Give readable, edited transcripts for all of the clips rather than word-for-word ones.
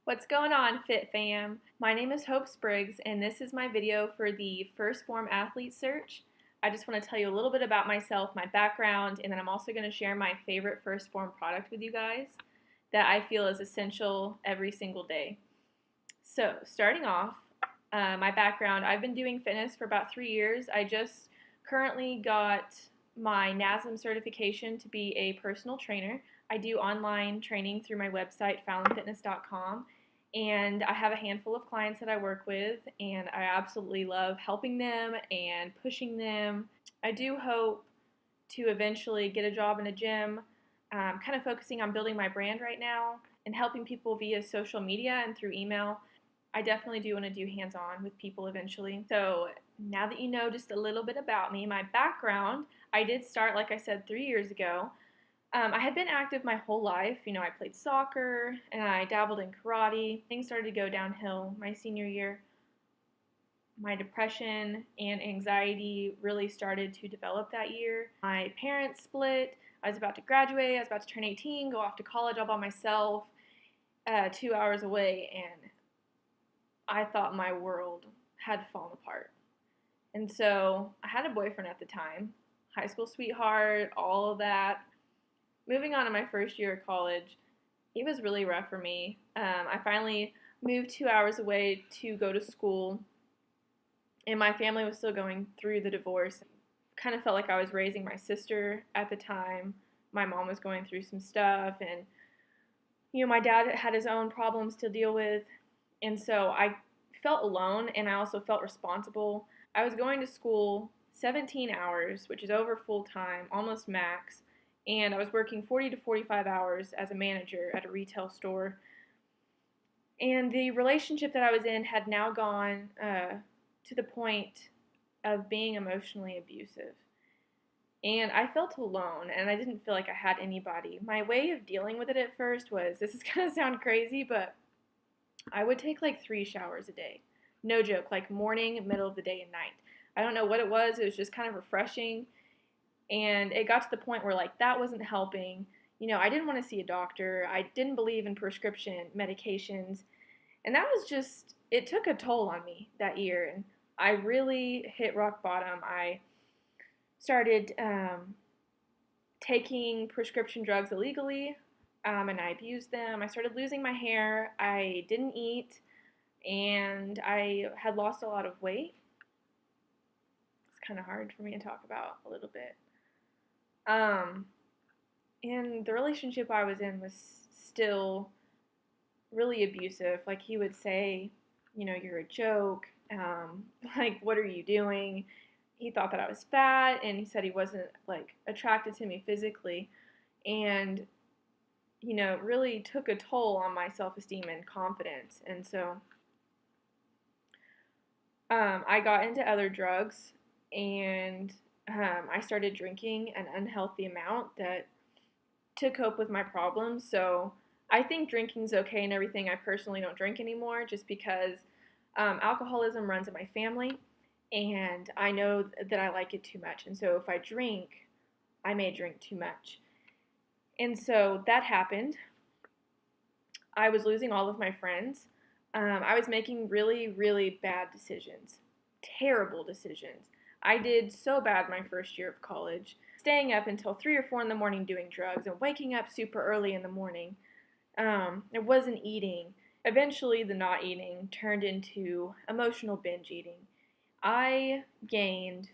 What's going on, Fit Fam? My name is Hope Spriggs, and this is my video for the first Phorm Athlete Search. I just want to tell you a little bit about myself, my background, and then I'm also going to share my favorite first Phorm product with you guys that I feel is essential every single day. So, starting off, my background, I've been doing fitness for about 3 years. I just currently got my NASM certification to be a personal trainer. I do online training through my website, fallonfitness.com, and I have a handful of clients that I work with, and I absolutely love helping them and pushing them. I do hope to eventually get a job in a gym, kind of focusing on building my brand right now and helping people via social media and through email. I definitely do want to do hands-on with people eventually. So now that you know just a little bit about me, my background, I did start, like I said, 3 years ago. I had been active my whole life. I played soccer and I dabbled in karate. Things started to go downhill my senior year. My depression and anxiety really started to develop that year. My parents split. I was about to graduate. I was about to turn 18, go off to college all by myself, 2 hours away, and I thought my world had fallen apart. And so I had a boyfriend at the time, high school sweetheart, all of that. Moving on to my first year of college, it was really rough for me. I finally moved 2 hours away to go to school, and my family was still going through the divorce. Kind of felt like I was raising my sister at the time. My mom was going through some stuff, and my dad had his own problems to deal with, and so I felt alone, and I also felt responsible. I was going to school 17 hours, which is over full time, almost max, and I was working 40 to 45 hours as a manager at a retail store. And the relationship that I was in had now gone to the point of being emotionally abusive. And I felt alone, and I didn't feel like I had anybody. My way of dealing with it at first was, this is going to sound crazy, but I would take like 3 showers a day. No joke, like morning, middle of the day, and night. I don't know what it was just kind of refreshing. And it got to the point where like that wasn't helping. I didn't want to see a doctor. I didn't believe in prescription medications. And that was just, it took a toll on me that year. And I really hit rock bottom. I started taking prescription drugs illegally, and I abused them. I started losing my hair. I didn't eat, and I had lost a lot of weight. It's kind of hard for me to talk about a little bit. And the relationship I was in was still really abusive. Like, he would say, you're a joke. Like, what are you doing? He thought that I was fat, and he said he wasn't, like, attracted to me physically. And, it really took a toll on my self-esteem and confidence. And so I got into other drugs, and I started drinking an unhealthy amount to cope with my problems. So I think drinking's okay and everything. I personally don't drink anymore just because alcoholism runs in my family, and I know that I like it too much. And so if I drink, I may drink too much. And so that happened. I was losing all of my friends. I was making really, really bad decisions, terrible decisions. I did so bad my first year of college, staying up until 3 or 4 in the morning doing drugs and waking up super early in the morning. I wasn't eating. Eventually, the not eating turned into emotional binge eating. I gained,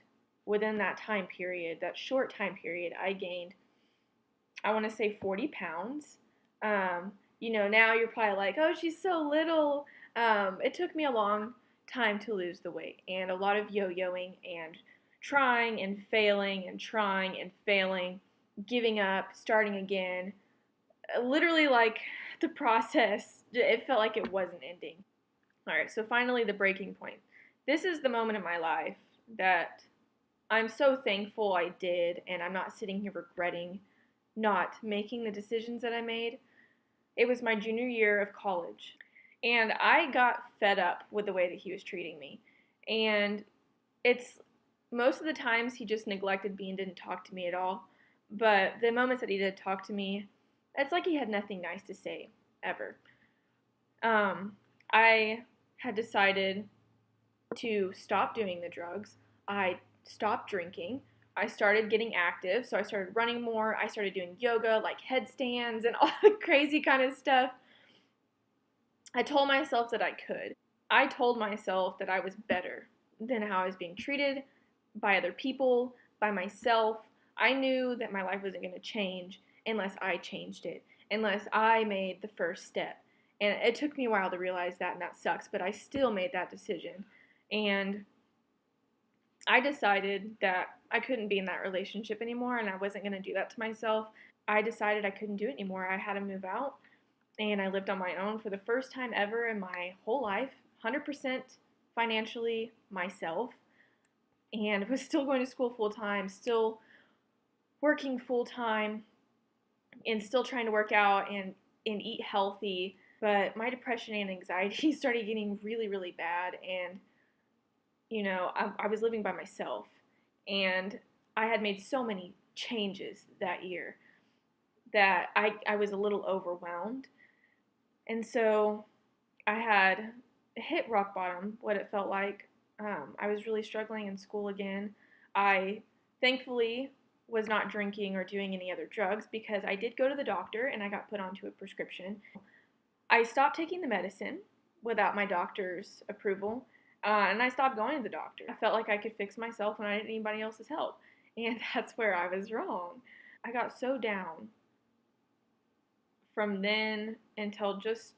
within that time period, that short time period, I gained, I want to say 40 pounds. Now you're probably like, oh, she's so little. It took me a long time to lose the weight, and a lot of yo-yoing and trying and failing and trying and failing, giving up, starting again. Literally, like, the process, it felt like it wasn't ending. All right, so finally the breaking point. This is the moment in my life that I'm so thankful I did, and I'm not sitting here regretting not making the decisions that I made. It was my junior year of college, and I got fed up with the way that he was treating me. And it's most of the times he just neglected me and didn't talk to me at all. But the moments that he did talk to me, it's like he had nothing nice to say, ever. I had decided to stop doing the drugs. I stopped drinking. I started getting active, so I started running more. I started doing yoga, like headstands and all the crazy kind of stuff. I told myself that I could. I told myself that I was better than how I was being treated by other people, by myself. I knew that my life wasn't going to change unless I changed it, unless I made the first step. And it took me a while to realize that, and that sucks, but I still made that decision. And I decided that I couldn't be in that relationship anymore, and I wasn't going to do that to myself. I decided I couldn't do it anymore. I had to move out, and I lived on my own for the first time ever in my whole life, 100% financially myself, and was still going to school full time, still working full time, and still trying to work out and eat healthy. But my depression and anxiety started getting really, really bad, and I was living by myself, and I had made so many changes that year that I was a little overwhelmed. And so I had hit rock bottom, what it felt like. I was really struggling in school again. I thankfully was not drinking or doing any other drugs because I did go to the doctor and I got put onto a prescription. I stopped taking the medicine without my doctor's approval, and I stopped going to the doctor. I felt like I could fix myself when I didn't need anybody else's help, and that's where I was wrong. I got so down from then until just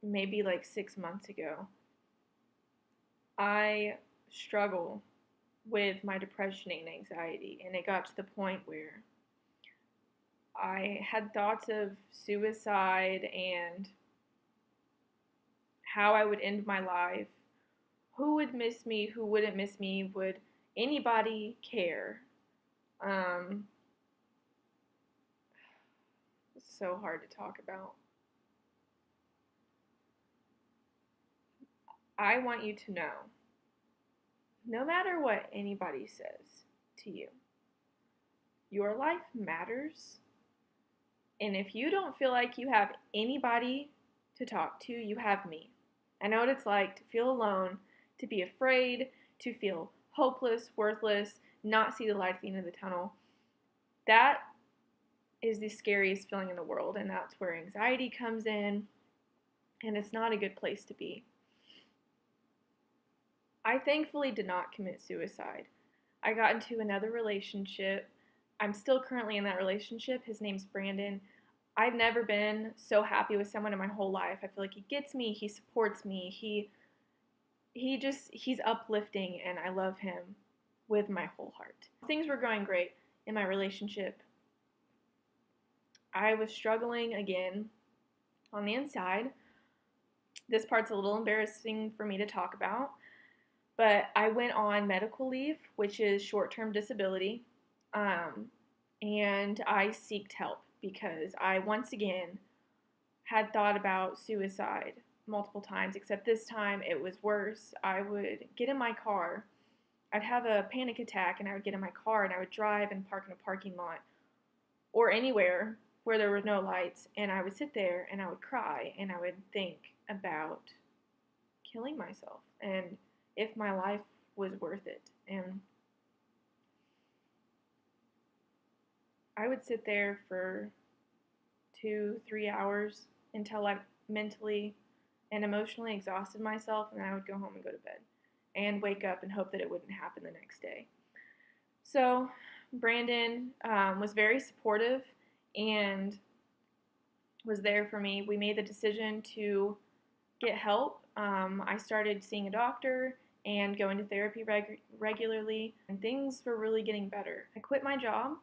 maybe like 6 months ago. I struggle with my depression and anxiety, and it got to the point where I had thoughts of suicide and how I would end my life. Who would miss me? Who wouldn't miss me? Would anybody care? It's so hard to talk about. I want you to know, no matter what anybody says to you, your life matters. And if you don't feel like you have anybody to talk to, you have me. I know what it's like to feel alone, to be afraid, to feel hopeless, worthless, not see the light at the end of the tunnel. That is the scariest feeling in the world, and that's where anxiety comes in, and it's not a good place to be. I thankfully did not commit suicide. I got into another relationship. I'm still currently in that relationship. His name's Brandon. I've never been so happy with someone in my whole life. I feel like he gets me, he supports me, he's uplifting, and I love him with my whole heart. Things were going great in my relationship. I was struggling again on the inside. This part's a little embarrassing for me to talk about, but I went on medical leave, which is short-term disability, and I sought help because I once again had thought about suicide multiple times, except this time it was worse. I would get in my car, I'd have a panic attack, and I would get in my car and I would drive and park in a parking lot or anywhere where there were no lights, and I would sit there and I would cry and I would think about killing myself and if my life was worth it. And I would sit there for 2-3 hours until I mentally and emotionally exhausted myself, and then I would go home and go to bed and wake up and hope that it wouldn't happen the next day. So Brandon was very supportive and was there for me. We made the decision to get help. I started seeing a doctor and going to therapy regularly, and things were really getting better. I quit my job.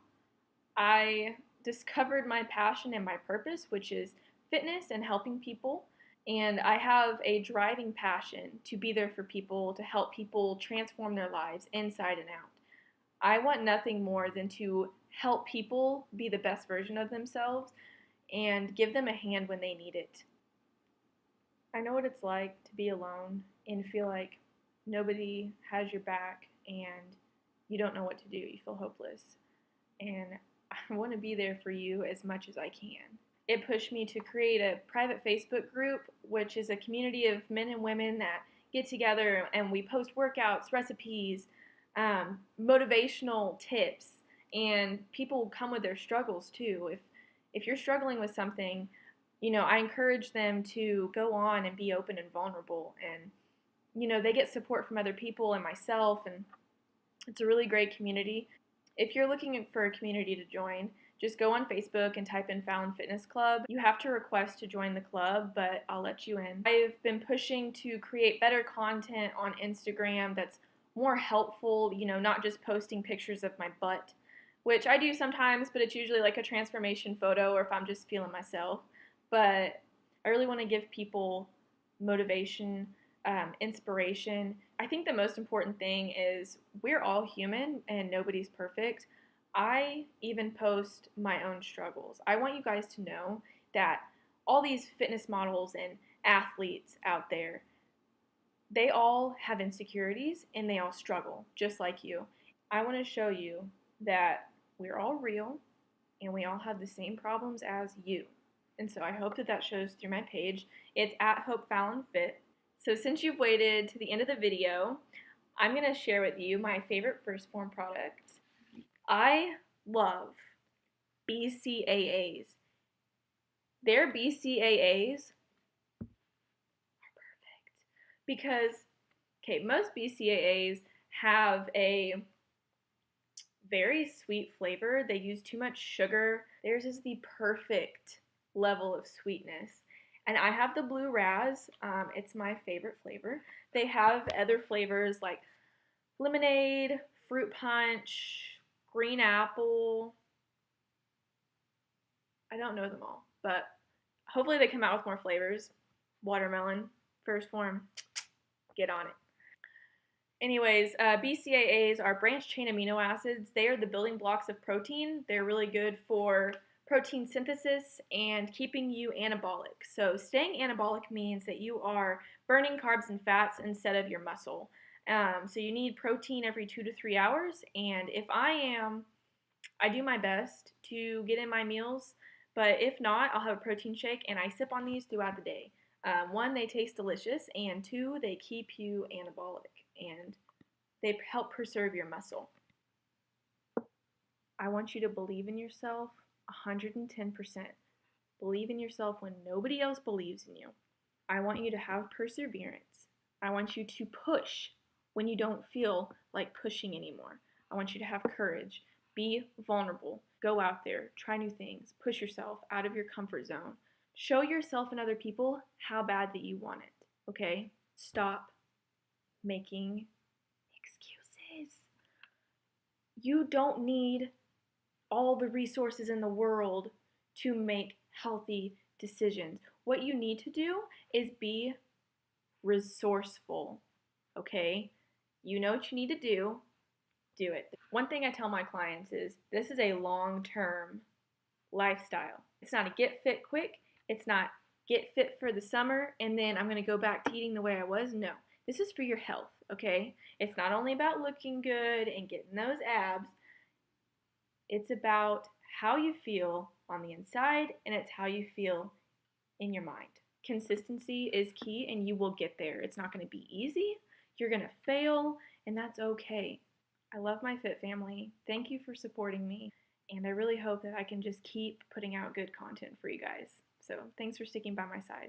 I discovered my passion and my purpose, which is fitness and helping people. And I have a driving passion to be there for people, to help people transform their lives inside and out. I want nothing more than to help people be the best version of themselves and give them a hand when they need it. I know what it's like to be alone and feel like nobody has your back and you don't know what to do. You feel hopeless. And I want to be there for you as much as I can. it pushed me to create a private Facebook group, which is a community of men and women that get together and we post workouts, recipes, motivational tips, and people come with their struggles too. If you're struggling with something, I encourage them to go on and be open and vulnerable, and they get support from other people and myself, and it's a really great community. If you're looking for a community to join, just go on Facebook and type in Fallon Fitness Club. You have to request to join the club, but I'll let you in. I've been pushing to create better content on Instagram that's more helpful, not just posting pictures of my butt, which I do sometimes, but it's usually like a transformation photo or if I'm just feeling myself. But I really want to give people motivation, inspiration. I think the most important thing is we're all human and nobody's perfect. I even post my own struggles. I want you guys to know that all these fitness models and athletes out there, they all have insecurities and they all struggle just like you. I want to show you that we're all real and we all have the same problems as you. And so I hope that shows through my page. It's at Hope Fallon Fit. So since you've waited to the end of the video, I'm going to share with you my favorite First Phorm product. I love BCAAs. Their BCAAs are perfect because, most BCAAs have a very sweet flavor. They use too much sugar. Theirs is the perfect level of sweetness. And I have the blue raz. It's my favorite flavor. They have other flavors like lemonade, fruit punch, green apple. I don't know them all, but hopefully they come out with more flavors. Watermelon, First Phorm, get on it. Anyways, BCAAs are branched chain amino acids. They are the building blocks of protein. They're really good for protein synthesis and keeping you anabolic. So staying anabolic means that you are burning carbs and fats instead of your muscle. So you need protein every 2 to 3 hours. And if I do my best to get in my meals, but if not, I'll have a protein shake and I sip on these throughout the day. 1, they taste delicious, and 2, they keep you anabolic and they help preserve your muscle. I want you to believe in yourself 110%. Believe in yourself when nobody else believes in you. I want you to have perseverance. I want you to push when you don't feel like pushing anymore. I want you to have courage. Be vulnerable. Go out there. Try new things. Push yourself out of your comfort zone. Show yourself and other people how bad that you want it. Okay? Stop making excuses. You don't need all the resources in the world to make healthy decisions. What you need to do is be resourceful, okay? You know what you need to do it. One thing I tell my clients is this is a long-term lifestyle. It's not a get fit quick. It's not get fit for the summer and then I'm going to go back to eating the way I was. No, this is for your health, okay? It's not only about looking good and getting those abs. It's about how you feel on the inside and it's how you feel in your mind. Consistency is key and you will get there. It's not going to be easy. You're going to fail and that's okay. I love my fit family. Thank you for supporting me. And I really hope that I can just keep putting out good content for you guys. So thanks for sticking by my side.